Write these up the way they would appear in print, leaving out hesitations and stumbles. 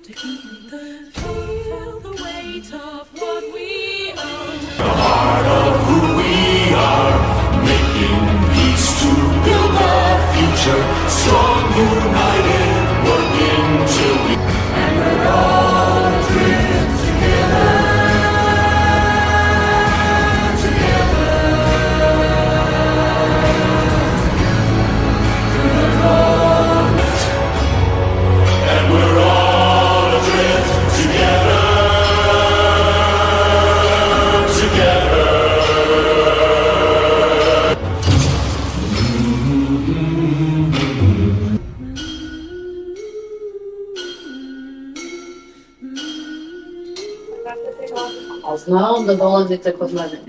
Feel the weight of what we own. The heart of who we are, making peace to build a future. Strong, united, working till we and we're all adrift together. Through the forest, and we're all adrift together.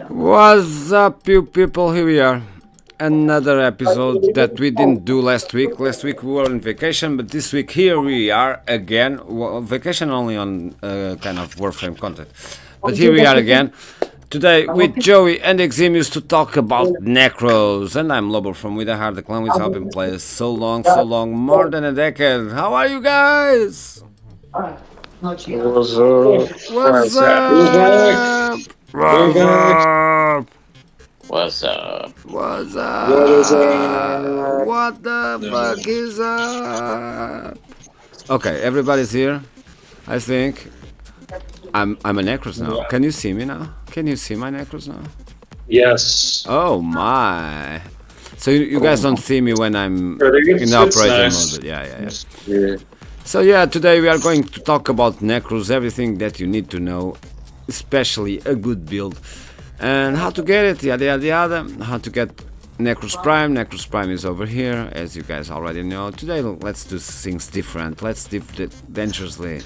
What's up, you people? Here we are. Another episode that we didn't do last week. Last week we were on vacation, but this week here we are again. Vacation only on kind of Warframe content. But here we are again. Today with Joey and Eximus to talk about Nekros. And I'm Lobo from WeDieHard, the clan which I've been playing so long, more than a decade. How are you guys? What's up? What's up? What's up? What's up? What's up? What the fuck is up? Okay, everybody's here. I think I'm a Nekros now. Can you see me now? Can you see my Nekros now? Yes. Oh my! So you guys don't see me when I'm in the operator mode. Yeah. So yeah, today we are going to talk about Nekros, everything that you need to know, especially a good build, and how to get it, yada yada yada, how to get Nekros Prime. Nekros Prime is over here, as you guys already know. Today let's do things different, let's do it dangerously.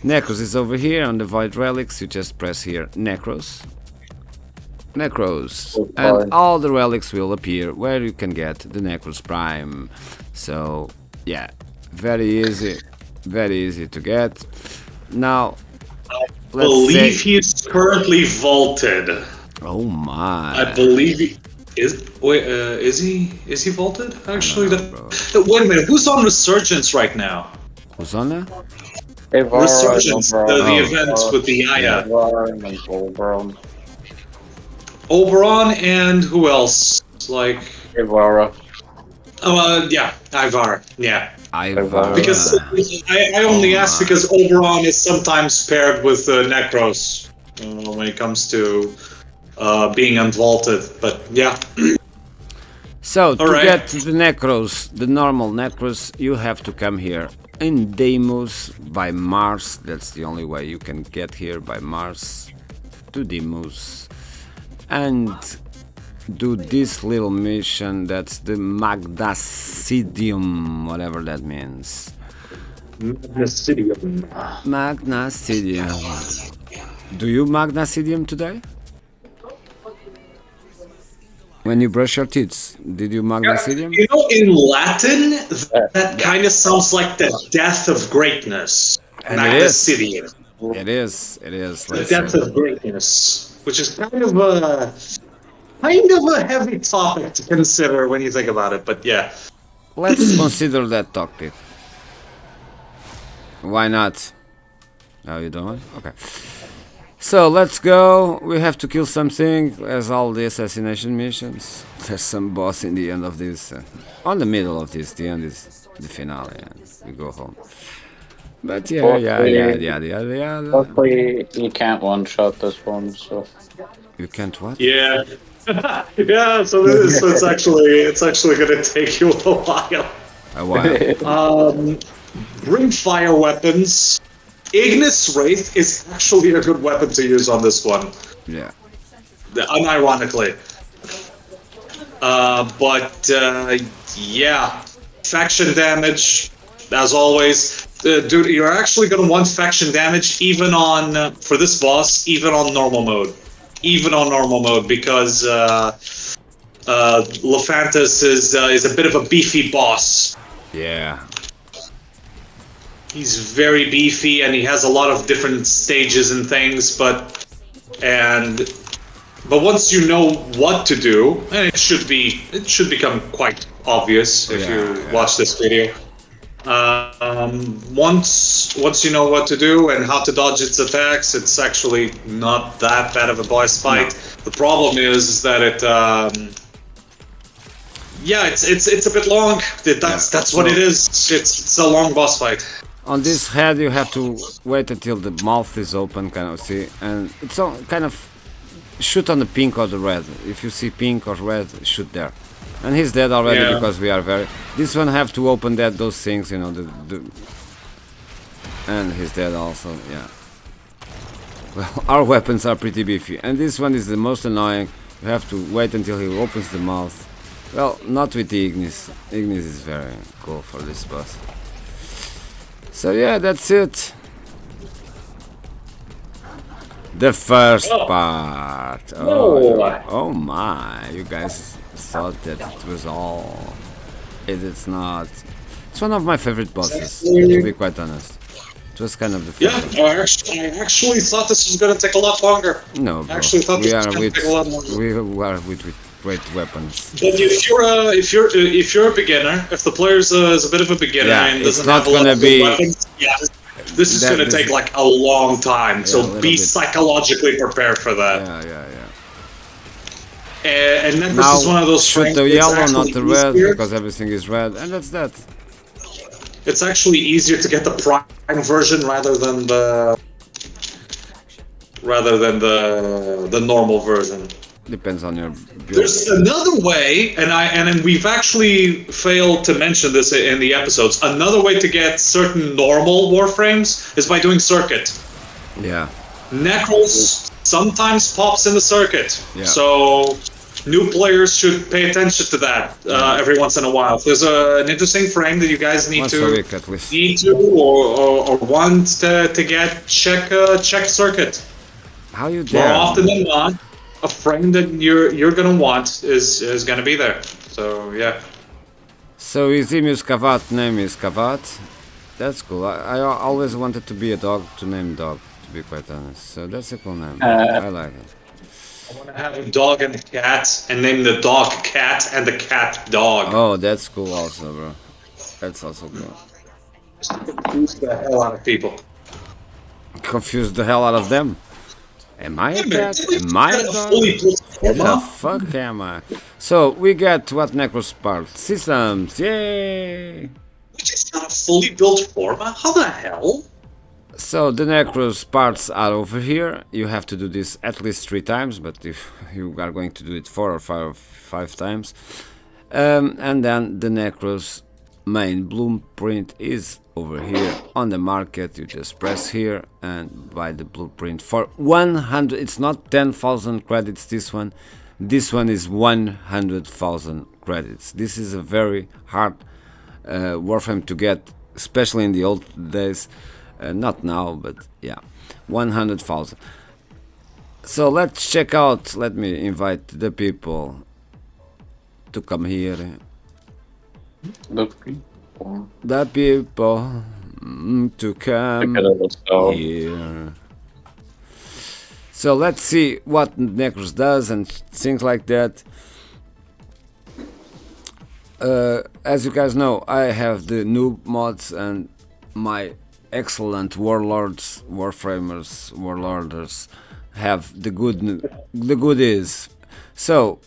Nekros is over here on the Void Relics, you just press here, Nekros, and all the relics will appear where you can get the Nekros Prime. So yeah. Very easy to get. Now, I believe he's currently vaulted. Oh my! I believe he is. Wait, is he vaulted? Actually, wait a minute. Who's on Resurgence right now? Who's on there? Resurgence, the event with the Aya. Oberon and who else? Like Ivara. Yeah, Ivar. Yeah. Ivar. Because I only ask because Oberon is sometimes paired with Nekros when it comes to being unvaulted. But yeah. So to get the Nekros, the normal Nekros, you have to come here in Deimos by Mars. That's the only way you can get here, by Mars to Deimos, and do this little mission. That's the Magnasidium, whatever that means. Magnasidium. Do you Magnasidium today? When you brush your teeth, did you Magnasidium? You know, in Latin, that kind of sounds like the death of greatness. Magnasidium. It is. The death of greatness, which is kind of a heavy topic to consider when you think about it, but yeah. Let's consider that topic. Why not? Oh, you don't want? Okay. So let's go. We have to kill something, as all the assassination missions. There's some boss in the end of this. On the middle of this, the end is the finale, and we go home. But yeah. Hopefully you can't one-shot this one, so... You can't what? Yeah. Yeah, so it's actually gonna take you a while. A while. Bring fire weapons. Ignis Wraith is actually a good weapon to use on this one. Yeah. Unironically. Yeah. Faction damage, as always. Dude, you're actually gonna want faction damage even on, for this boss, even on normal mode. Because Lephantis is a bit of a beefy boss. Yeah. He's very beefy and he has a lot of different stages and things, but once you know what to do, and it should become quite obvious if you watch this video. Once you know what to do and how to dodge its attacks, it's actually not that bad of a boss fight. No. The problem is that it, yeah, it's a bit long. That's what it is. It's a long boss fight. On this head, you have to wait until the mouth is open, kind of see, and it's all kind of shoot on the pink or the red. If you see pink or red, shoot there. And he's dead already because we are very. This one have to open those things, you know. And he's dead also. Yeah. Well, our weapons are pretty beefy, and this one is the most annoying. You have to wait until he opens the mouth. Well, not with the Ignis. Ignis is very cool for this boss. So yeah, that's it. The first part. Oh my! You guys thought that it was all. It's not. It's one of my favorite bosses, to be quite honest. It was kind of the favorite. Yeah, I actually thought this was gonna take a lot longer. No, bro. I actually thought this was gonna take a lot longer. We are with great weapons. But if you're a beginner, if the player is a bit of a beginner and doesn't have a lot of weapons, this is gonna take like a long time. So be psychologically prepared for that. Yeah. And Nekros is one of those shoot the yellow, not the red, because everything is red, and that's that. It's actually easier to get the prime version rather than the normal version. Depends on your build. There's another way, and we've actually failed to mention this in the episodes. Another way to get certain normal warframes is by doing circuit. Yeah. Nekros sometimes pops in the circuit, so new players should pay attention to that every once in a while. If there's an interesting frame that you guys need or want to get, check circuit. How you dare? More often than not, a frame that you're gonna want is gonna be there. So yeah. So Eximus Kavat name is Kavat. That's cool. I always wanted to be a dog, to name dog, to be quite honest. So that's a cool name. I like it. I want to have a dog and a cat, and name the dog Cat and the cat Dog. Oh, that's cool also, bro. That's also cool. Just confuse the hell out of people. Confuse the hell out of them. Am I a cat? Am I a dog? Who the fuck am I? So, we get what Nekros part. Systems, yay! Which is not a fully built forma? How the hell? So, the Nekros parts are over here. You have to do this at least 3 times, but if you are going to do it 4 or 5 times. And then the Nekros main blueprint is over here on the market. You just press here and buy the blueprint for 100. It's not 10,000 credits, this one is 100,000 credits. This is a very hard warframe to get, especially in the old days. Not now, but yeah, 100,000. So let's check out. Let me invite the people to come here. The people to come here. So let's see what Nekros does and things like that. As you guys know, I have the noob mods and my excellent warlords, warlorders have the goodies. So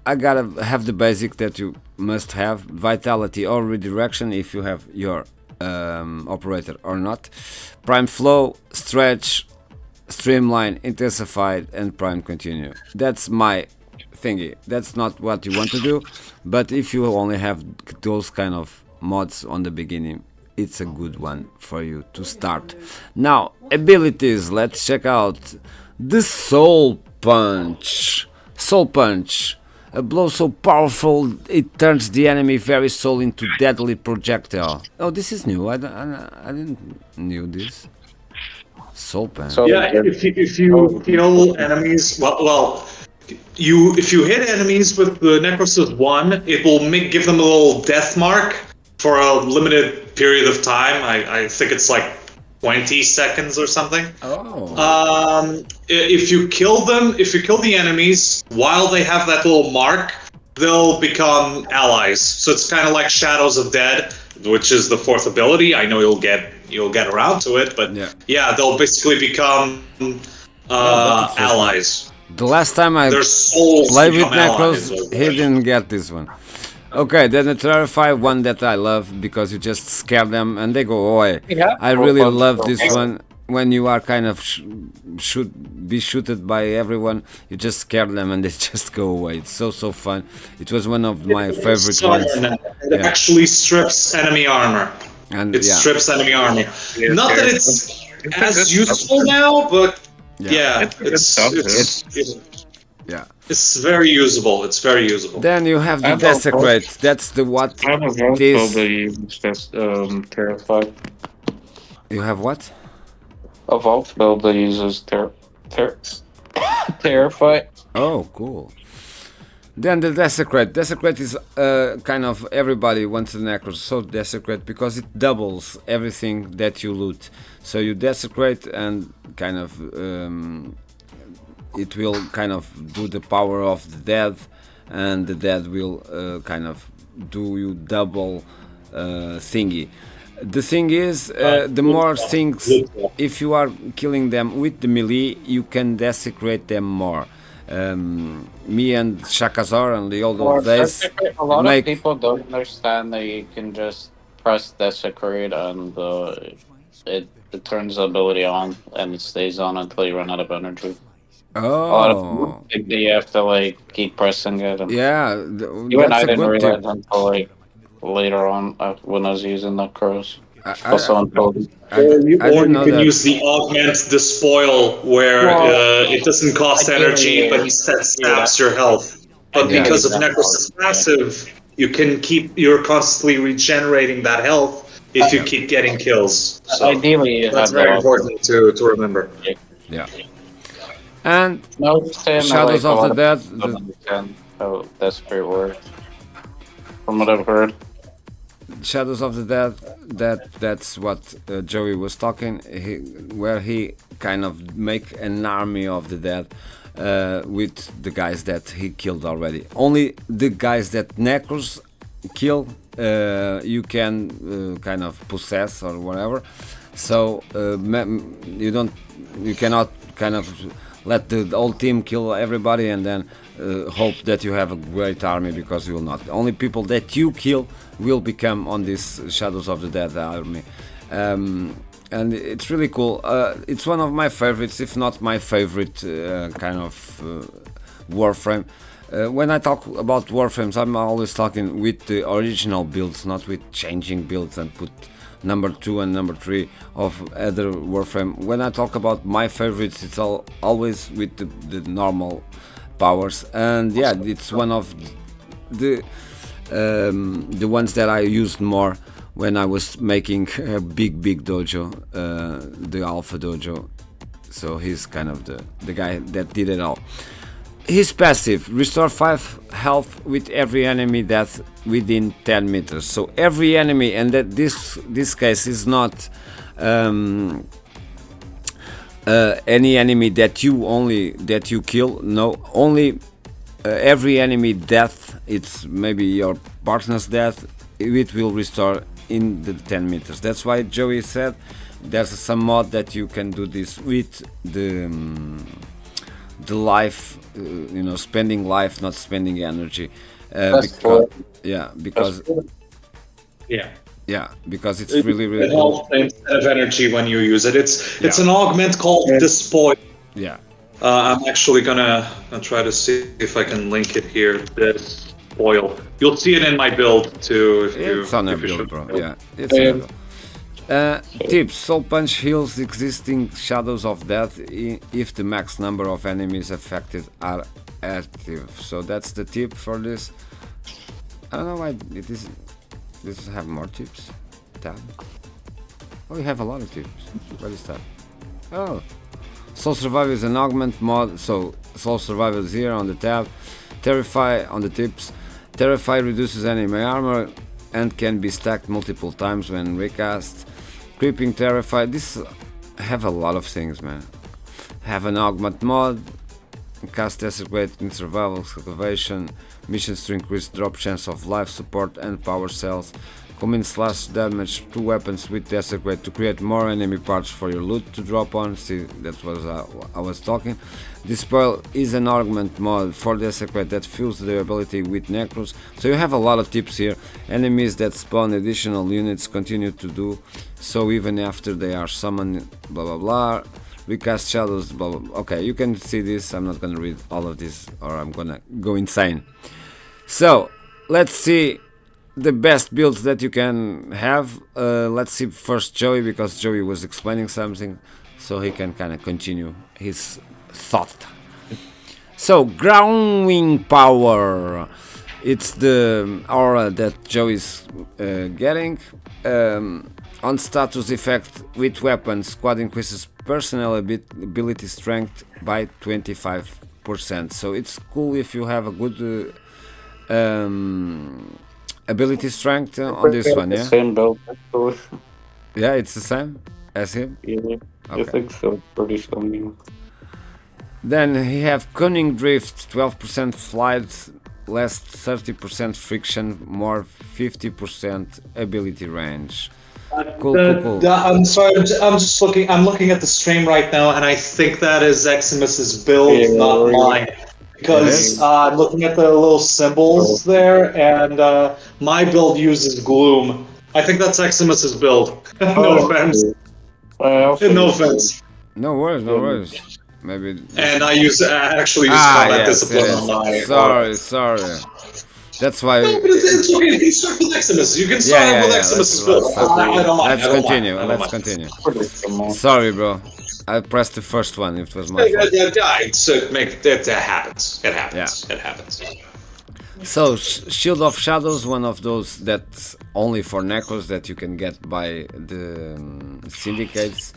I gotta have the basic that you must have: vitality or redirection if you have your operator or not, prime flow, stretch, streamline, intensified, and prime continue. That's my thingy. That's not what you want to do, but if you only have those kind of mods on the beginning, it's a good one for you to start. Now, abilities, let's check out the Soul Punch. Soul Punch, a blow so powerful it turns the enemy very soul into deadly projectile. Oh, this is new. I didn't knew this. Soul Punch. So yeah, if you kill enemies, if you hit enemies with the Nekros' 1, it will give them a little death mark for a limited period of time. I think it's like 20 seconds or something. Oh. If you kill the enemies while they have that little mark, they'll become allies. So it's kind of like Shadows of Dead. which is the fourth ability. I know you'll get around to it, but yeah they'll basically become allies. The last time I Their souls played with become allies. Nekros, he didn't get this one. Okay, then the Terrify one that I love because you just scare them and they go away. I really love this one. When you are kind of shooted by everyone, you just scare them and they just go away. It's so fun. It was one of my favorite ones. It actually strips enemy armor. And it strips enemy armor. Not that it's as useful now, but it's very usable. It's very usable. Then you have the Desecrate. That's the what it is. Terrify. You have what? A vault build that uses Terrify. Oh, cool. Then the Desecrate. Desecrate is kind of everybody wants the Nekros. So Desecrate because it doubles everything that you loot. So you Desecrate and kind of it will kind of do the power of the dead, and the dead will kind of do you double thingy. The thing is, the more things, if you are killing them with the melee, you can Desecrate them more. Me and Shakazar and the old days. A lot of people don't understand that you can just press Desecrate and it turns the ability on and it stays on until you run out of energy. Oh. A lot of people, you have to like keep pressing it. And yeah, even I didn't realize until like later on when I was using the crows. You can use the augment despoil where it doesn't cost energy, but instead saps your health. But because of Nekros' passive, you're constantly regenerating that health if you keep getting kills. So ideally, that's very important to remember. Yeah. And Shadows of the Dead. Oh, that's a great word. From what I've heard. Shadows of the Dead, that's what Joey was talking, where he kind of make an army of the dead with the guys that he killed already. Only the guys that Nekros kill, you can kind of possess or whatever. So you cannot kind of let the whole team kill everybody and then hope that you have a great army, because you will not. Only people that you kill will become on this Shadows of the Dead army. And it's really cool. It's one of my favorites, if not my favorite kind of Warframe. When I talk about Warframes, I'm always talking with the original builds, not with changing builds and put number 2 and number 3 of other Warframe. When I talk about my favorites, it's always with the normal powers, and yeah, it's one of the ones that I used more when I was making a big dojo, the Alpha dojo. So he's kind of the guy that did it all. His passive, restore 5 health with every enemy death within 10 meters. So every enemy, and that this case is not any enemy that you kill. No, only every enemy death. It's maybe your partner's death. It will restore in the 10 meters. That's why Joey said there's some mod that you can do this with the life, spending life, not spending energy. Because it's really cool. Instead of energy when you use it. It's an augment called Despoil. Yeah. I'm actually gonna try to see if I can link it here. Despoil. You'll see it in my build too. It's on a build, bro. Yeah, it's on a build. Tips: Soul Punch heals existing Shadows of Death if the max number of enemies affected are active. So that's the tip for this. I don't know why it is. Does it have more tips? Tab. Oh, we have a lot of tips. What is that? Oh, Soul Survival is an augment mod. So Soul Survival is here on the tab. Terrify on the tips. Terrify reduces enemy armor and can be stacked multiple times when recast. Creeping Terrify. This have a lot of things, man. Have an augment mod. Cast Desecrate in survival excavation. Missions to increase drop chance of life support and power cells. Commit slash damage to weapons with Desecrate to create more enemy parts for your loot to drop on. See, that was I was talking. This spell is an augment mod for Desecrate that fills the ability with Nekros. So you have a lot of tips here. Enemies that spawn additional units continue to do so even after they are summoned, blah blah blah. We cast shadows, blah blah blah. Okay, you can see this. I'm not gonna read all of this or I'm gonna go insane. So let's see the best builds that you can have. Let's see first Joey, because Joey was explaining something, so he can kind of continue his thought. So growing power, it's the aura that Joey's getting. On status effect with weapons, squad increases personnel ability strength by 25%. So it's cool if you have a good ability strength on this one, yeah? Same build, actually. Yeah, it's the same as him? Yeah, Okay. I think so. Pretty similar. Then he have Cunning Drift, 12% flight, less 30% friction, more 50% ability range. Cool. I'm sorry, I'm just looking. I'm looking at the stream right now, and I think that is Eximus's build, not mine. Because I'm looking at the little symbols there, and my build uses gloom. I think that's Eximus's build. No offense. No offense. No worries. Maybe. And I actually use combat discipline on my. Sorry. That's why. No, but it's okay. You can start with Eximus. You can start with Eximus's build. Let's continue. Sorry, bro. I pressed the first one. It was my fault. It happens. It happens. So, Shield of Shadows, one of those that's only for Nekros that you can get by the syndicates.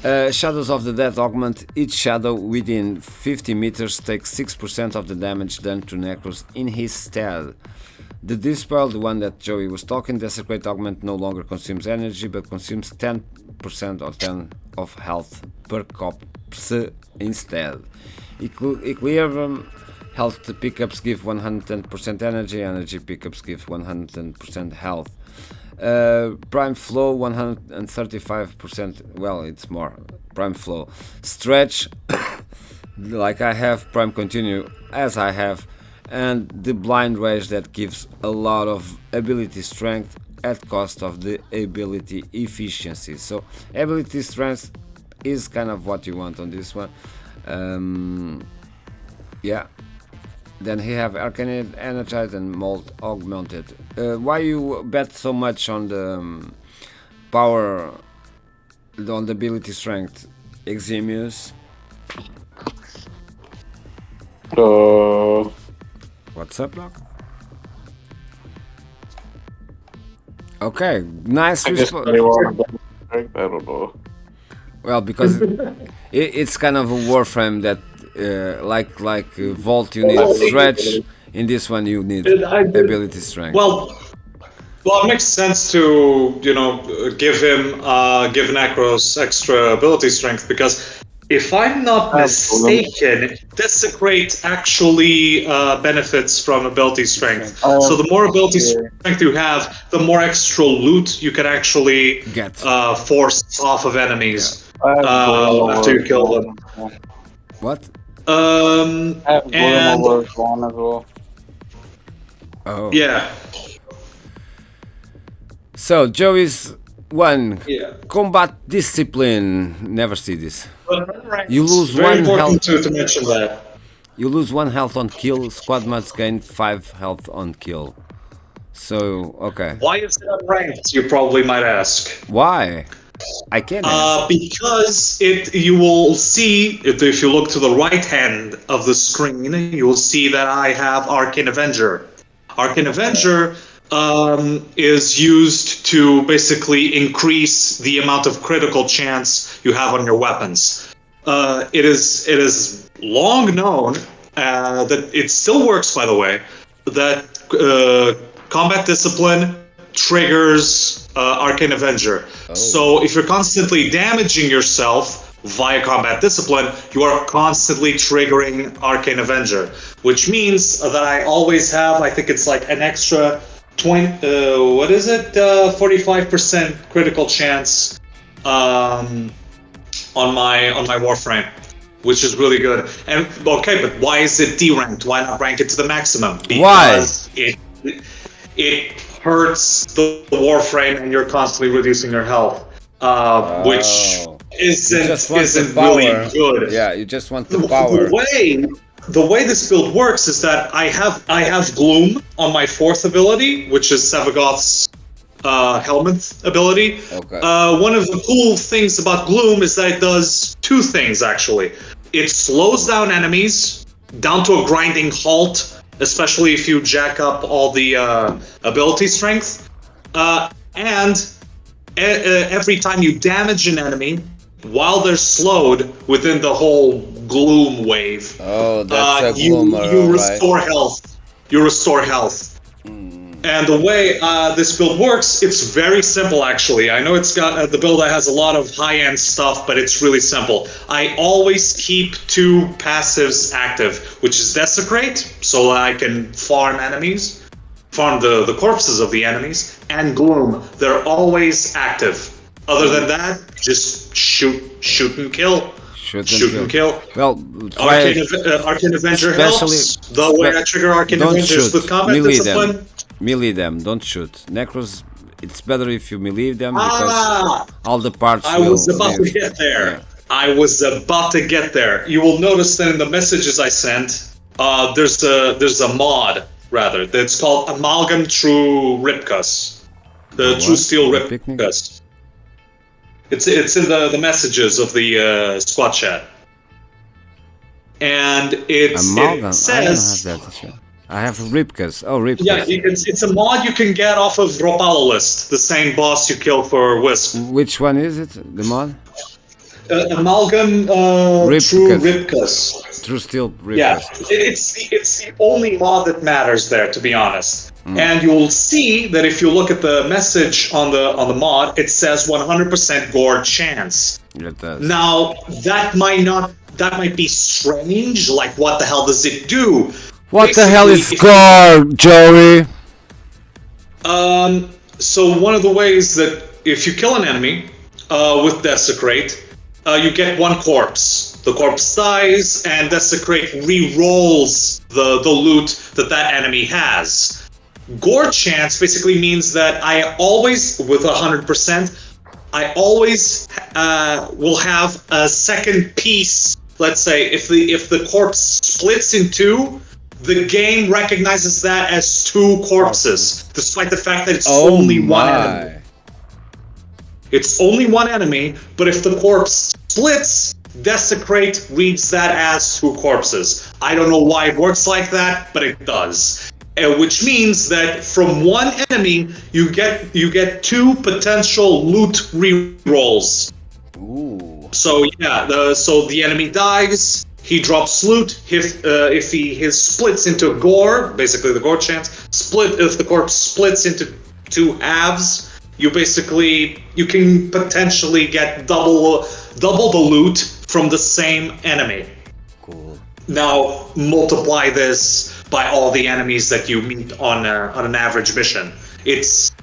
Shadows of the Death augment. Each shadow within 50 meters takes 6% of the damage done to Nekros in his stead. The Dispel, the one that Joey was talking, Desecrate augment no longer consumes energy but consumes 10% or 10 of health per corpse instead. Equilibrium health pickups give 110% energy pickups give 110% health. Prime flow 135%, well, it's more. Prime flow. Stretch, like I have. Prime continue, as I have. And the blind rage that gives a lot of ability strength at cost of the ability efficiency. So ability strength is kind of what you want on this one. Yeah. Then he have Arcane Energized and Mold Augmented. Why you bet so much on the power, on the ability strength, Eximus? What's up, Doc? Okay, nice response. I don't know. Well, because it's kind of a Warframe that, like Vault, you need stretch. In this one, you need ability strength. Well, it makes sense to give Nekros extra ability strength, because if I'm not mistaken, Desecrate actually benefits from ability strength. So the more ability strength you have, the more extra loot you can actually Get. Force off of enemies after you kill them. What? And as well. Oh. yeah. So Joey's one. Yeah. Combat discipline. Never see this. You lose Very one important health. to mention that. You lose 1 health on kill. Squad mates gain 5 health on kill. So okay. Why is it unranked? You probably might ask. Why? I can't. Because you will see, if you look to the right hand of the screen, you will see that I have Arcane Avenger. Arcane Avenger is used to basically increase the amount of critical chance you have on your weapons. It is long known that it still works, by the way, that combat discipline triggers Arcane Avenger. Oh. So if you're constantly damaging yourself via combat discipline, you are constantly triggering Arcane Avenger, which means that I always have, I think it's like an extra what is it? 45% critical chance on my Warframe, which is really good. And okay, but why is it D ranked? Why not rank it to the maximum? Because it hurts the Warframe, and you're constantly reducing your health, which isn't really good. Yeah, you just want the power. The way this build works is that I have Gloom on my 4th ability, which is Sevagoth's helmet ability. Okay. One of the cool things about Gloom is that it does 2 things, actually. It slows down enemies down to a grinding halt, especially if you jack up all the ability strength. And every time you damage an enemy, while they're slowed within the whole Gloom wave, that's a you gloomer, restore health. You restore health. And the way this build works, it's very simple, actually. I know it's got the build that has a lot of high-end stuff, but it's really simple. I always keep 2 passives active, which is Desecrate, so that I can farm enemies, farm the corpses of the enemies, and Gloom. They're always active. Other than that, just shoot and kill. Shoot and kill. Well, Arcane Avenger helps. The way I trigger Arcane Avengers with combat, it's a fun. Melee them, don't shoot. Necros, it's better if you melee them because all the parts I was about to get there. Yeah. I was about to get there. You will notice that in the messages I sent, there's a mod, rather, that's called Amalgam True Ripkus. The True Steel Ripkus. It's in the messages of the squad chat. And it says... I have Ripkus. Oh, Ripkus. Yeah, it's a mod you can get off of Ropalolist, the same boss you kill for Wisp. Which one is it, the mod? Amalgam True Ripkus. True Steel Ripkus. Yeah, it's the only mod that matters there, to be honest. And you'll see that if you look at the message on the mod, it says 100% gore chance. It does. Now that might be strange. Like, what the hell does it do? What the hell is gore, Joey? So one of the ways that if you kill an enemy with Desecrate, you get 1 corpse. The corpse dies, and Desecrate re-rolls the loot that enemy has. Gore chance basically means that I always, with 100%, I always will have a second piece. Let's say if the corpse splits in 2, the game recognizes that as 2 corpses, despite the fact that it's only one enemy. It's only one enemy, but if the corpse splits, Desecrate reads that as 2 corpses. I don't know why it works like that, but it does. Which means that from one enemy, you get 2 potential loot re-rolls. Ooh. So yeah, so the enemy dies. He drops loot. If he splits into gore, basically the gore chance split. If the corpse splits into 2 halves, you can potentially get double the loot from the same enemy. Cool. Now multiply this by all the enemies that you meet on an average mission. It's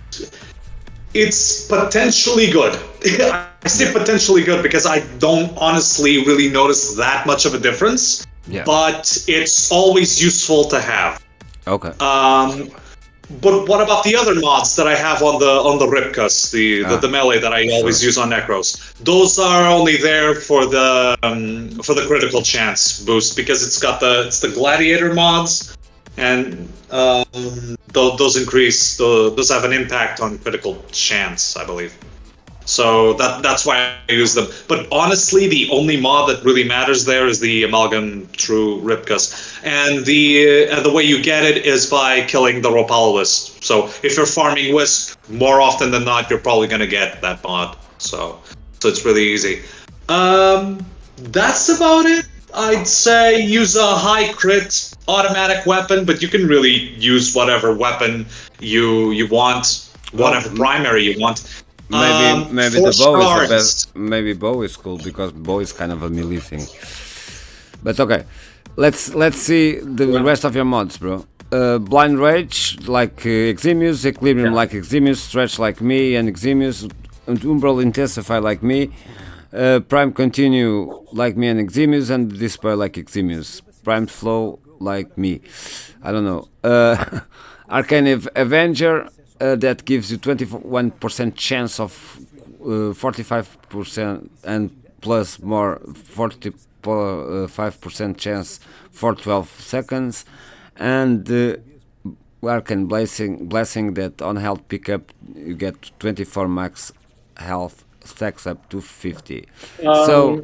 potentially good. I say potentially good because I don't honestly really notice that much of a difference. Yeah. But it's always useful to have. Okay. But what about the other mods that I have on the Ripkus, the melee that I always use on Nekros? Those are only there for the critical chance boost because it's the gladiator mods, and those have an impact on critical chance, I believe. So that's why I use them. But honestly, the only mod that really matters there is the Amalgam True Ripkus. And the way you get it is by killing the Ropalolist. So if you're farming Wisp, more often than not, you're probably going to get that mod. So it's really easy. That's about it. I'd say use a high crit automatic weapon, but you can really use whatever weapon you want, whatever primary you want. Maybe the bow is the best. Maybe bow is cool because bow is kind of a melee thing. But okay, let's see the rest of your mods, bro. Blind Rage like Eximus, Equilibrium like Eximus, Stretch like me and Eximus, and Umbral Intensify like me, Prime Continue like me and Eximus, and Despair like Eximus, Prime Flow like me. I don't know. Arcane Avenger that gives you 21% chance of 45% and plus more 45% chance for 12 seconds, and Arcane Blessing that on health pickup you get 24 max health, stacks up to 50. I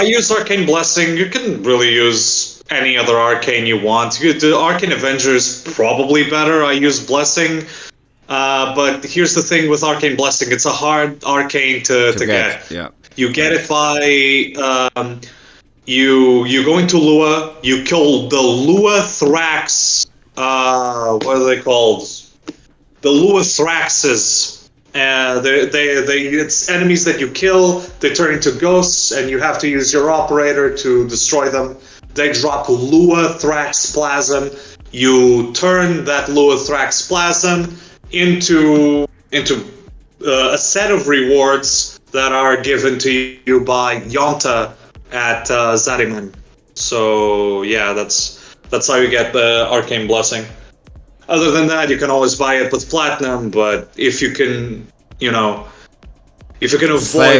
use Arcane Blessing. You can really use any other Arcane you want. The Arcane Avenger is probably better. I use Blessing. But here's the thing with Arcane Blessing. It's a hard Arcane to get. Yeah. You get it by... You go into Lua, you kill the Lua Thrax... what are they called? The Lua Thraxes. It's enemies that you kill, they turn into ghosts, and you have to use your operator to destroy them. They drop Lua Thrax Plasm. You turn that Lua Thrax Plasm into a set of rewards that are given to you by Yonta at Zariman. So yeah, that's how you get the Arcane Blessing. Other than that, you can always buy it with Platinum, but if you can avoid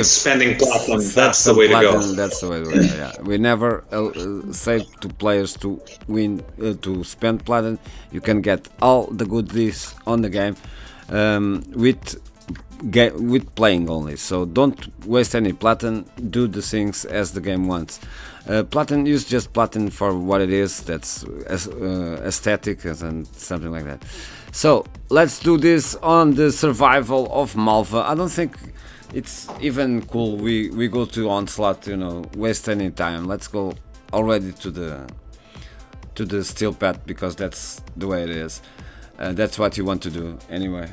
spending Platinum, that's the way to go. That's the way to go, yeah. We never say to players to win, to spend Platinum. You can get all the goodies on the game with playing only. So don't waste any Platinum, do the things as the game wants. Platinum, use just Platinum for what it is, that's aesthetic and something like that. So let's do this on the survival of Malva. I don't think it's even cool we go to Onslaught, waste any time. Let's go already to the steel path, because that's the way it is. That's what you want to do anyway.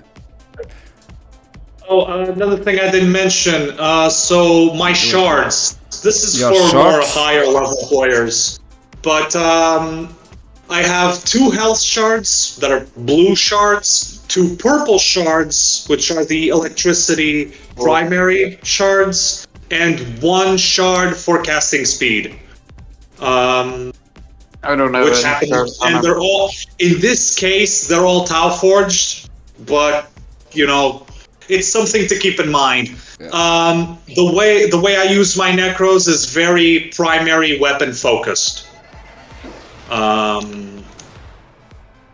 Oh, another thing I didn't mention. So my shards. This is Your for shards? more higher level players. But I have 2 health shards that are blue shards, 2 purple shards, which are the electricity primary shards, and 1 shard for casting speed. I don't know. Which happens, and they're all, in this case, they're all Tau forged, but it's something to keep in mind. Yeah. The way I use my Nekros is very primary weapon focused. And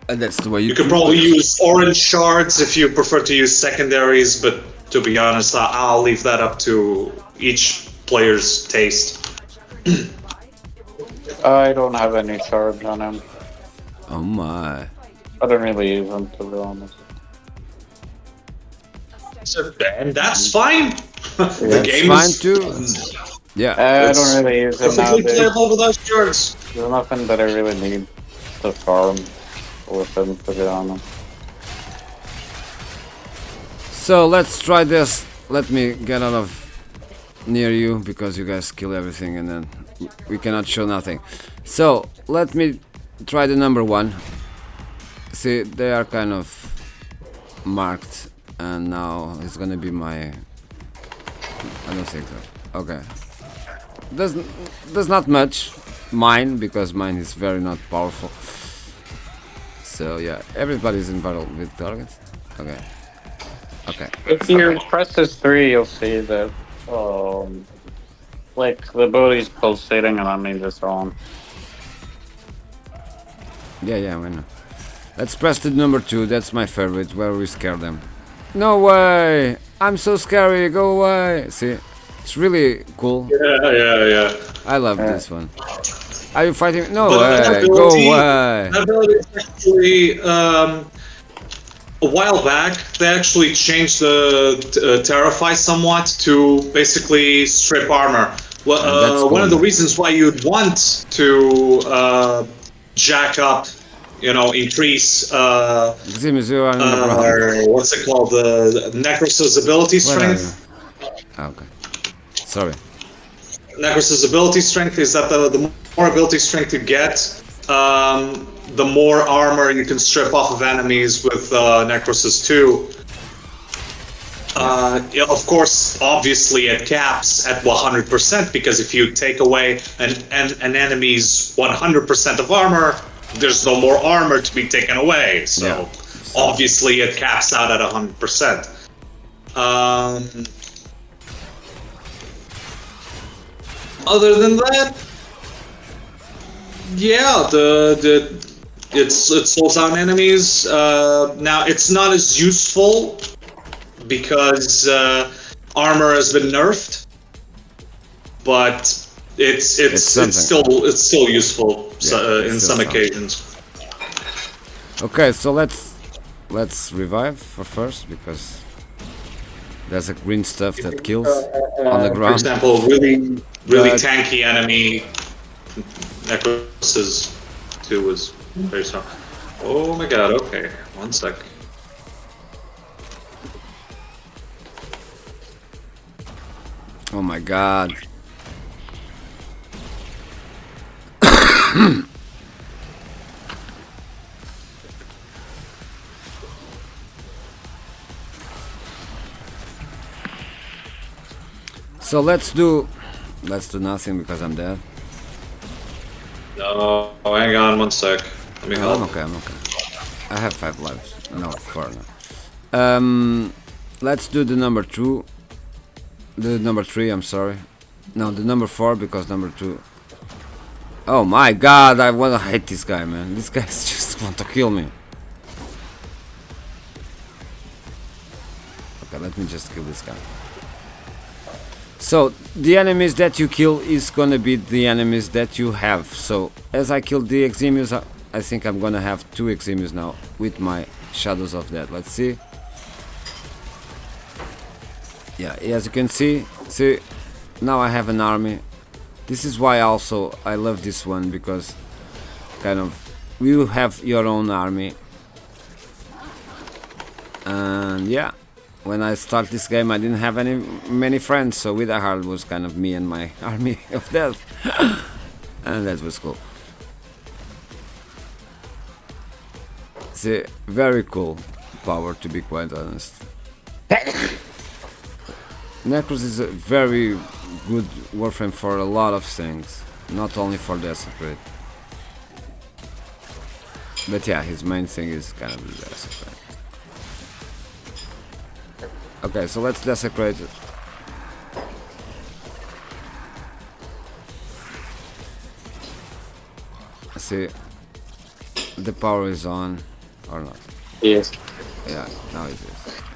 that's the way you can probably use orange shards if you prefer to use secondaries, but to be honest, I'll leave that up to each player's taste. I don't have any shards on him. Oh my. I don't really use them, to be honest. And that's fine. The game fine is too. Yeah. I don't really use them perfectly nowadays. playable without shards. There's nothing that I really need to farm with them, to be honest. So let's try this. Let me get out of near you, because you guys kill everything and then we cannot show nothing. So let me try the number 1. See, they are kind of marked, and now it's gonna be my... I don't think so. Okay. There's not much mine, because mine is very not powerful. So yeah, everybody's involved with targets. Okay. Okay. If you press this 3, you'll see that, like, the body's pulsating and I mean this on. Yeah, I know. Let's press the number 2, that's my favorite, where we scare them. No way! I'm so scary, go away! See, it's really cool. Yeah. I love this one. Are you fighting? No way, go away! That ability is actually, a while back, they actually changed the Terrify somewhat to basically strip armor. Well, cool. One of the reasons why you'd want to jack up, increase Eximus, you are in the ground. what's it called? The Nekros' ability strength. Okay. Sorry. Nekros' ability strength is that the more ability strength you get, the more armor you can strip off of enemies with Necroses too. Yeah, of course, obviously it caps at 100% because if you take away an enemy's 100% of armor, there's no more armor to be taken away. So obviously it caps out at 100%. Other than that, yeah, it slows down enemies. Now it's not as useful because armor has been nerfed, but it's still useful in some occasions. Okay, so let's revive first because there's a green stuff that kills on the ground. For example, really tanky enemy Necros 2 was very strong. Oh my god, okay, 1 sec. Oh my god. So let's do nothing because I'm dead. No, hang on 1 sec. Let me help. I'm okay. I have 5 lives. No, 4 now. Let's do the number 2. The number 3, I'm sorry. No, the number 4 because number 2. Oh my god, I wanna hate this guy, man. This guy just want to kill me. Okay, let me just kill this guy. So the enemies that you kill is gonna be the enemies that you have. So as I killed the Eximus, I think I'm gonna have 2 Eximus now with my Shadows of Death. Let's see. Yeah, as you can see, now I have an army. This is why also I love this one, because kind of you have your own army. And yeah, when I start this game I didn't have many friends, so WeDieHard was kind of me and my army of death. And that was cool. See, very cool power, to be quite honest. Nekros is a very good Warframe for a lot of things, not only for Desecrate. But yeah, his main thing is kind of the Desecrate. Okay, so let's Desecrate it. See, the power is on, or not? Yes. Yeah, now it is.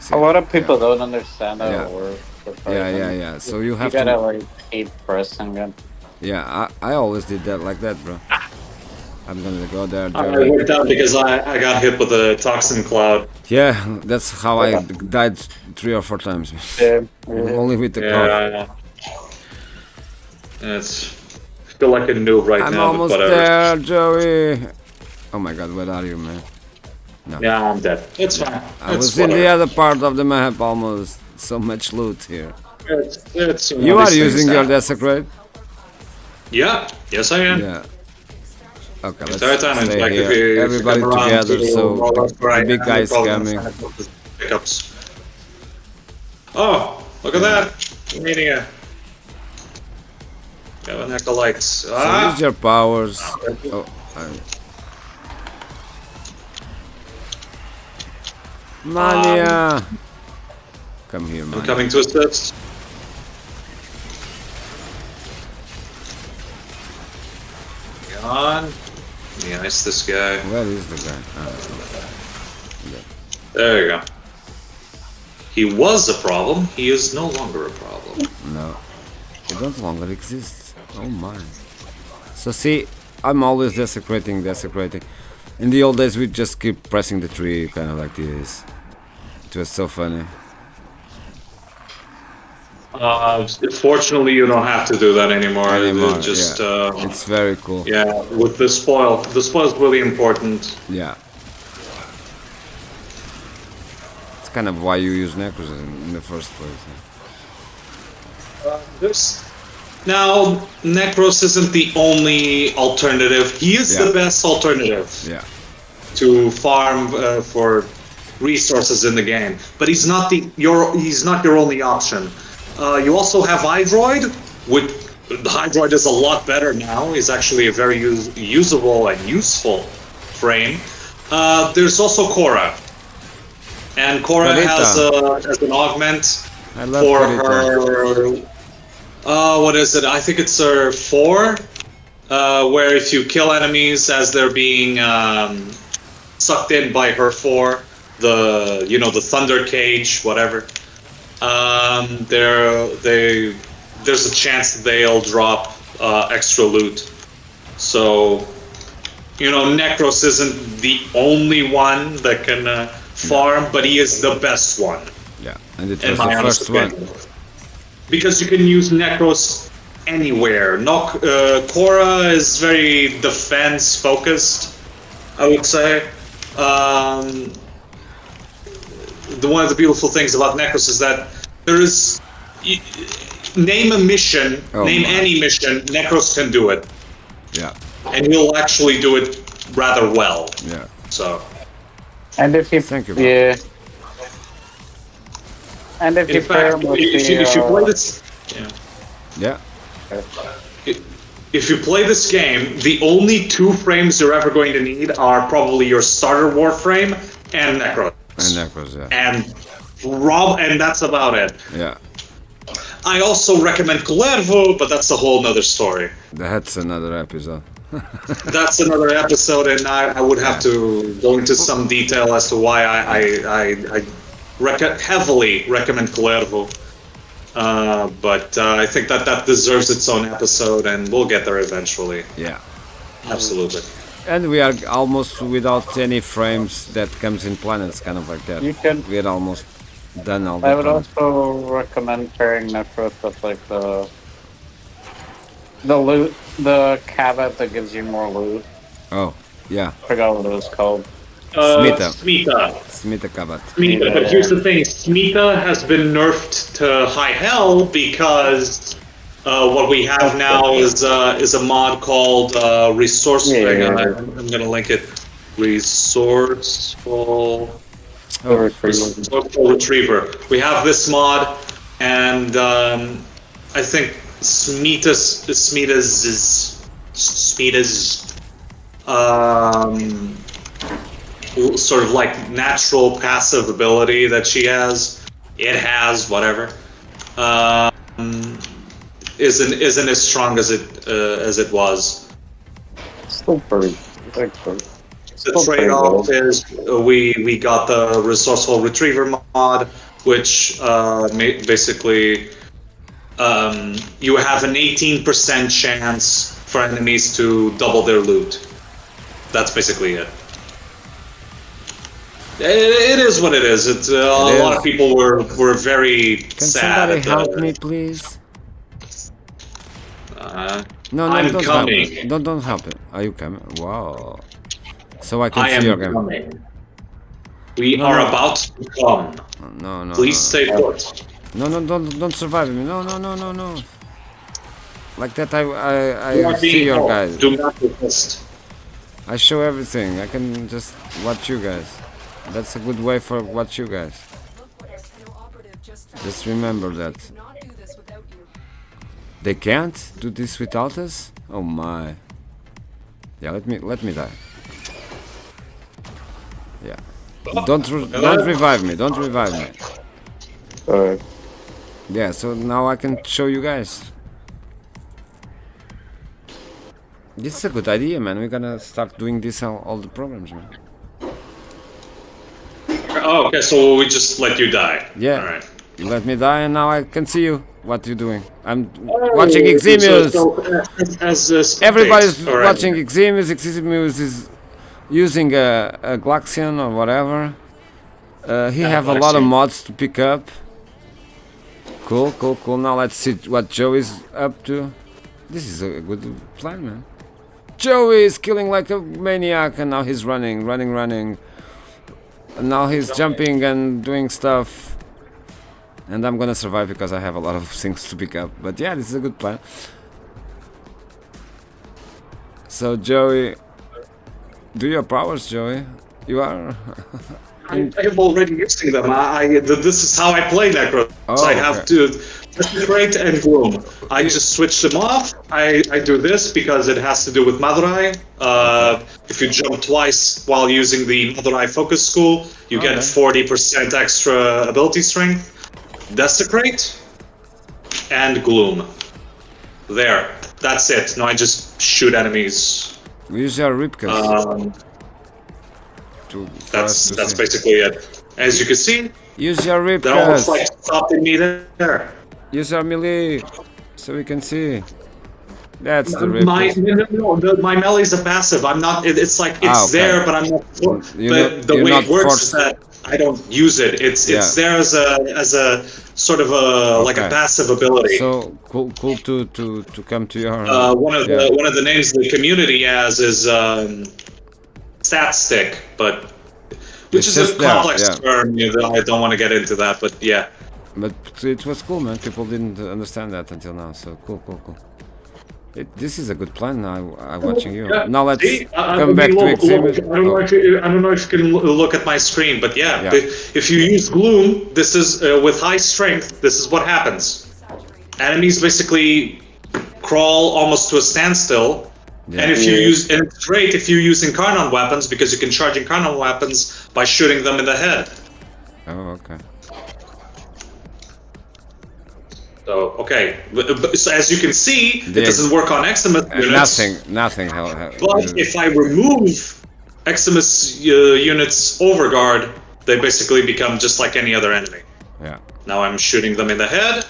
See, A lot of people don't understand how it works. Yeah. So you have gotta to like keep pressing it. Yeah, I always did that like that, bro. I'm gonna go there. I worked out because I got hit with a toxin cloud. Yeah, that's how I died 3 or 4 times. Yeah. Only with the cloud. Yeah. It's I feel like a noob right I'm now. almost but there, Joey. Oh my god, where are you, man? No. Yeah, I'm dead. It's fine. I was in the other part of the map almost. So much loot here. It's You are using your Desecrate? Yeah, yes I am. Yeah. Okay, let's time, stay like, here. Everybody together, so the big guy is coming. Pickups. Oh, look at that! I'm meeting a... Got an acolyte. So use your powers. Oh, Mania! Come here, man. I'm coming to assist. Hang on. Let me ice this guy. Where is the guy? There you go. He was a problem. He is no longer a problem. No. He don't longer exists. Oh my. So see, I'm always desecrating. In the old days we just keep pressing the tree, kind of like this. It was so funny. Fortunately, you don't have to do that anymore. It's just, it's very cool. Yeah, with the spoil is really important. Yeah. It's kind of why you use Nekros in the first place. Now, Nekros isn't the only alternative. He is the best alternative to farm for resources in the game, but he's not your only option. You also have Hydroid, which the Hydroid is a lot better now. He's actually a very usable and useful frame. There's also Korra, and Korra has an augment for her. What is it? I think it's her 4, where if you kill enemies as they're being sucked in by her 4, the thunder cage, whatever. There's a chance that they'll drop extra loot. So, Nekros isn't the only one that can farm, but he is the best one. Yeah, and it was the first one. Because you can use Nekros anywhere. Korra is very defense focused, I would say. One of the beautiful things about Nekros is that there is... Name a mission, any mission, Nekros can do it. Yeah. And he'll actually do it rather well. Yeah. So. And if you... Thank you. Yeah. And if you play this... Yeah. If you play this game, the only 2 frames you're ever going to need are probably your starter Warframe and Nekros. And that's about it. Yeah. I also recommend Clervo, but that's a whole nother story. That's another episode. That's another episode, and I would have to go into some detail as to why I heavily recommend Clervo. But I think that deserves its own episode, and we'll get there eventually. Yeah. Absolutely. And we are almost without any frames that comes in planets, kind of like that. We are almost done all the I would also recommend pairing Nekros with like the loot, the cabinet that gives you more loot. Oh, yeah. I forgot what it was called. Smita But Kabat. here's the thing, Smita has been nerfed to high hell because what we have now is a mod called Resourceful. I'm gonna link it. Resourceful Retriever. We have this mod, and I think Smita's sort of like natural passive ability that she has, whatever, isn't as strong as it was. Still pretty. The trade-off is we got the Resourceful Retriever mod, which basically you have an 18% chance for enemies to double their loot. That's basically it. It is what it is. It's a lot of people were very sad. Can somebody help me, please? No, I'm don't coming. Help me. Don't help it. Are you coming? Wow. So I can see your game. We are about to come. No. Please stay put. No, don't survive me. No. Like that, I see your guys. Do not resist. I show everything. I can just watch you guys. That's a good way for watch you guys. Just remember that. They can't do this without us? Oh my. Yeah, let me die. Yeah. Don't revive me. Don't revive me. Alright. Yeah, so now I can show you guys. This is a good idea, man. We're gonna start doing this all the programs, man. Oh, okay, so we just let you die. Yeah. Alright. You let me die and now I can see you. What you're doing. I'm watching Eximus. Everybody's watching Eximus. Eximus is using a Glaxion or whatever. He have a lot of mods to pick up. Cool. Now let's see what Joe is up to. This is a good plan, man. Joey is killing like a maniac, and now he's running. And now he's jumping and doing stuff. And I'm gonna survive because I have a lot of things to pick up. But yeah, this is a good plan. So Joey, do your powers, Joey. You are. I'm already using them. This is how I play Nekros. Oh, I have to Desecrate and Gloom. I just switch them off. I do this because it has to do with Madurai. If you jump twice while using the Madurai Focus School, you get 40% extra ability strength. Desecrate and Gloom. There. That's it. Now I just shoot enemies. Use your Ripkas. That's basically it. As you can see, use your Ripkas. they're almost like stopping me there. Use your melee, so we can see. That's the Ripkas. My melee is a passive. I'm not. It's like it's there, but I'm not. The way it works is that I don't use it. It's there as a sort of like a passive ability. So cool to come to your. One of the names the community has is stat stick, but which is a complex term. I don't want to get into that, but yeah. But it was cool, man. People didn't understand that until now. So cool. This is a good plan. I'm watching you. Now let's come back to Eximus. I don't know if you can look at my screen, but if you use Gloom, this is with high strength. This is what happens. Enemies basically crawl almost to a standstill. Yeah. And it's great if you use Incarnon weapons because you can charge Incarnon weapons by shooting them in the head. Oh, okay. So, so as you can see, it doesn't work on Eximus units. Nothing. But if I remove Eximus units overguard, they basically become just like any other enemy. Yeah. Now I'm shooting them in the head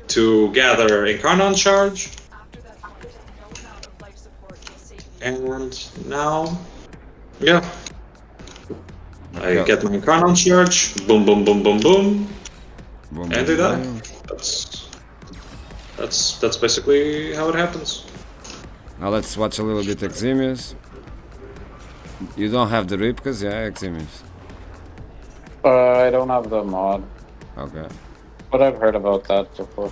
to gather Incarnon charge. And now, I get my Incarnon charge. Boom, boom, boom, boom, boom. And do that. That's basically how it happens. Now let's watch a little bit Eximus. You don't have the Ripkas, Eximus? I don't have the mod. Okay. But I've heard about that before.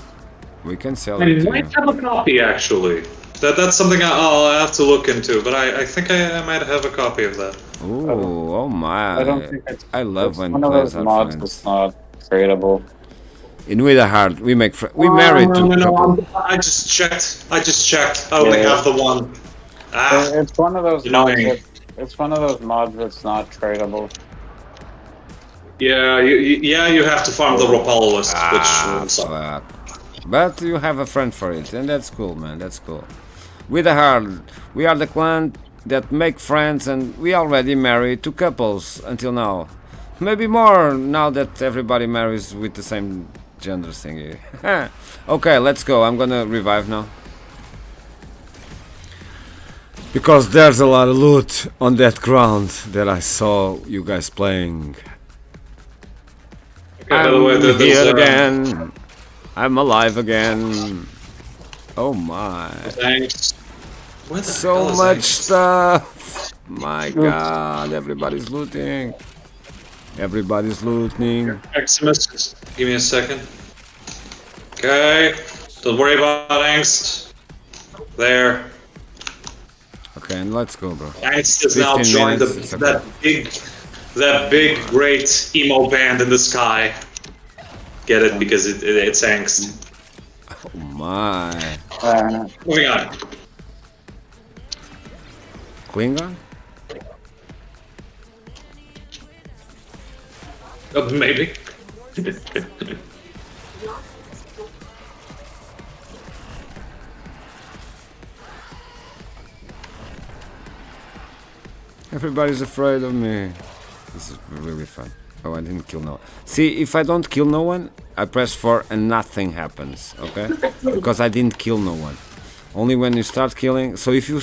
We can sell I it. might have a copy actually. That's something I'll have to look into, but I think I might have a copy of that. Ooh, oh my! I don't think I love when players are mods friends. It's not tradable. In WeDieHard, we make we married to couple. I just checked. I only have the one. It's one of those mods. It's one of those mods that's not tradable. Yeah, you have to farm the Ropalolist, which. But you have a friend for it, and that's cool, man. That's cool. WeDieHard, we are the clan that make friends, and we already married 2 couples until now. Maybe more now that everybody marries with the same gender thingy. Okay, let's go. I'm gonna revive now. Because there's a lot of loot on that ground that I saw you guys playing. Okay, by the way, I'm here again. I'm alive again. Oh my. Thanks. So much stuff. My god, everybody's looting. Everybody's looting. Eximus, give me a second. Okay. Don't worry about Angst. There. Okay, and let's go, bro. Angst has now joined that big, great emo band in the sky. Get it because it's Angst. Oh my. Moving on. Klingon? Maybe. Everybody's afraid of me. This is really fun. Oh, I didn't kill no one. See, if I don't kill no one, I press 4 and nothing happens, okay? Because I didn't kill no one. Only when you start killing. So if you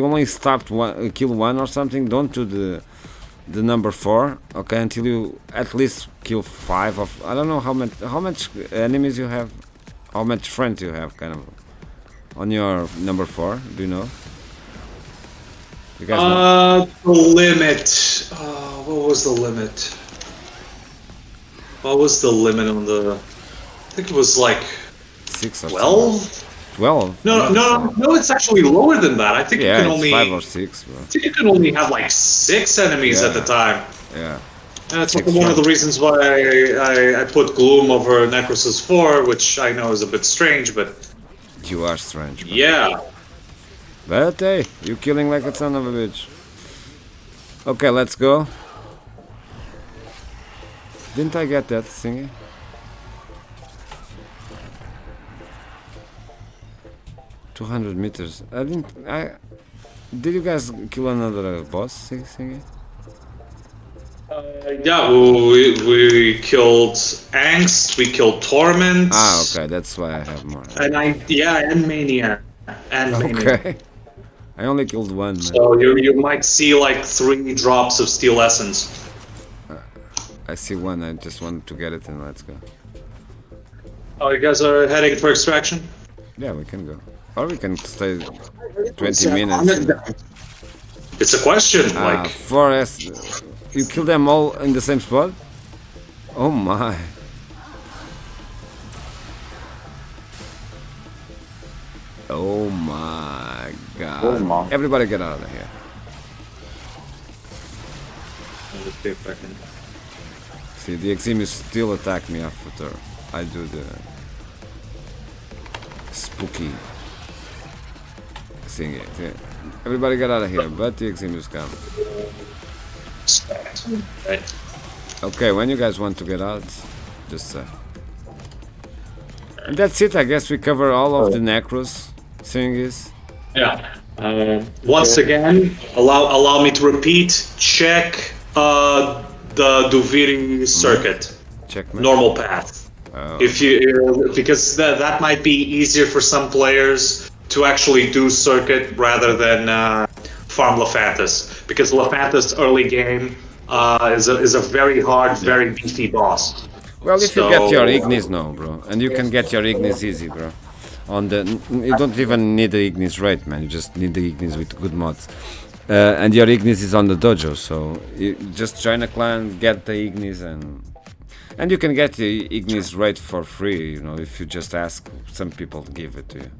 only start kill one or something, don't do the number 4, okay? Until you at least kill 5 of. I don't know how much enemies you have, how much friends you have, kind of, on your number 4. Do you know? You guys know? The limit. What was the limit? What was the limit on the? I think it was like 6 or 12. 12? No, it's actually lower than that. I think Yeah, you can it's only 5 or 6, bro. I think you can only have like 6 enemies at the time. Yeah. And that's 6 one of the reasons why I put Gloom over Necros's 4, which I know is a bit strange, but You are strange, bro. yeah. But hey, you killing like a son of a bitch. Okay, let's go. Didn't I get that thingy? $200 meters. Did you guys kill another boss thingy? Yeah, we killed Angst, we killed Torment. Ah, okay, that's why I have more. And and Mania. And Mania. Okay. I only killed one, man. So you might see like 3 drops of Steel Essence. I see one, I just wanted to get it and let's go. Oh, you guys are heading for extraction? Yeah, we can go. Or we can stay 20 minutes. It's a question, like... Forest. You kill them all in the same spot? Oh my. Oh my god. Oh my. Everybody get out of here. See, the Eximus still attack me after I do the spooky thingy. Yeah. Everybody get out of here, but the Eximus come. Right. Okay, when you guys want to get out, just say. And that's it, I guess we cover all of the Nekros thingies. Yeah. Once again, allow me to repeat, check the Duviri circuit. Checkmate. Normal path. Oh. If you because that might be easier for some players to actually do circuit rather than farm Lephantis, because Lephantis early game is a very hard, very beefy boss. Well, if you get your Ignis now, bro, and you can get your Ignis easy, bro. You don't even need the Ignis right, man. You just need the Ignis with good mods. And your Ignis is on the dojo, so you just join a clan, get the Ignis, and you can get the Ignis right for free, you know, if you just ask. Some people give it to you.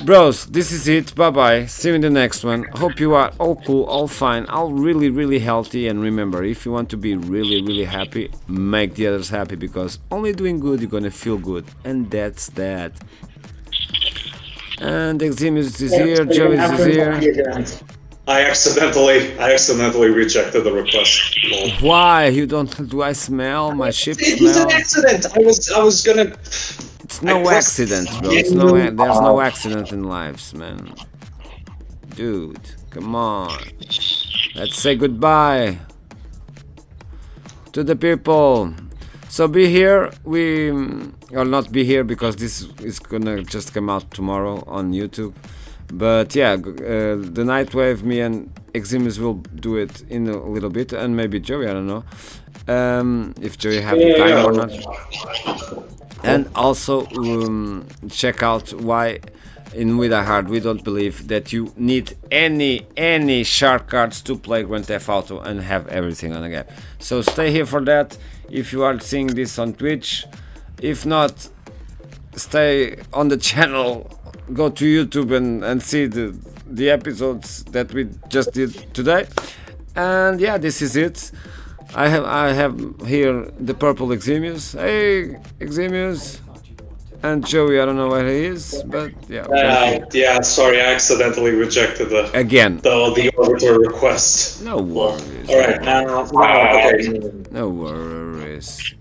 Bros, this is it. Bye bye. See you in the next one. Hope you are all cool, all fine, all really healthy. And remember, if you want to be really happy, make the others happy, because only doing good you're gonna feel good. And that's that. And Eximus is here, Joey is here. I accidentally rejected the request. Why? You don't? Do I smell? My ship It was smell? an accident. I was gonna. It's no accident, bro. It's no. There's no accident in lives, man. Dude, come on. Let's say goodbye to the people. So be here. We will not be here because this is gonna just come out tomorrow on YouTube. But yeah, the Nightwave, me and Eximus will do it in a little bit, and maybe Joey, I don't know, if Joey have the time or not. And also check out why in WeDieHard we don't believe that you need any shark cards to play Grand Theft Auto and have everything on the game. So stay here for that if you are seeing this on Twitch. If not, stay on the channel. Go to YouTube and see the episodes that we just did today. And yeah, this is it. I have here the purple Eximus. Hey, Eximus. And Joey, I don't know where he is, but yeah. Yeah, sorry, I accidentally rejected the Orbiter request. No worries. All right, okay. No worries.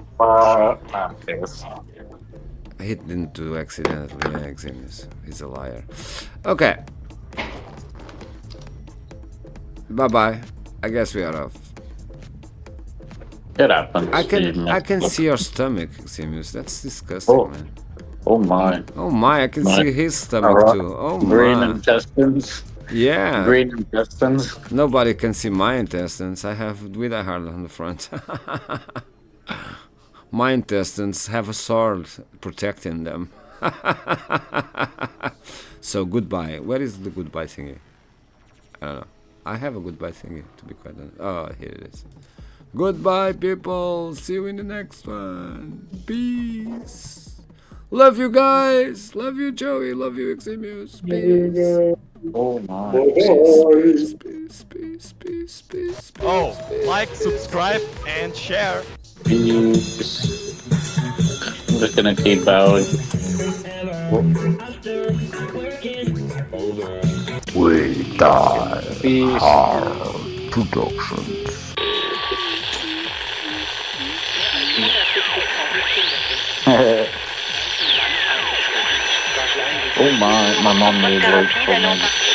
He didn't do accidentally, yeah, Eximus. He's a liar. Okay. Bye-bye. I guess we are off. It happens. I can see your stomach, Eximus. That's disgusting, man. Oh my. Oh my, I can see his stomach too. Oh my. Green intestines. Yeah. Green intestines. Nobody can see my intestines. I have WeDieHard on the front. My intestines have a sword protecting them. So goodbye. Where is the goodbye thingy? I don't know. I have a goodbye thingy, to be quite honest. Oh, here it is. Goodbye, people. See you in the next one. Peace. Love you guys. Love you, Joey. Love you, Eximus. Peace. Oh my. Peace, peace, peace, peace, peace, peace. Oh, like, subscribe, and share. Peace. I'm just gonna keep bowing. WeDieHard Productions. Oh my mom made work for me.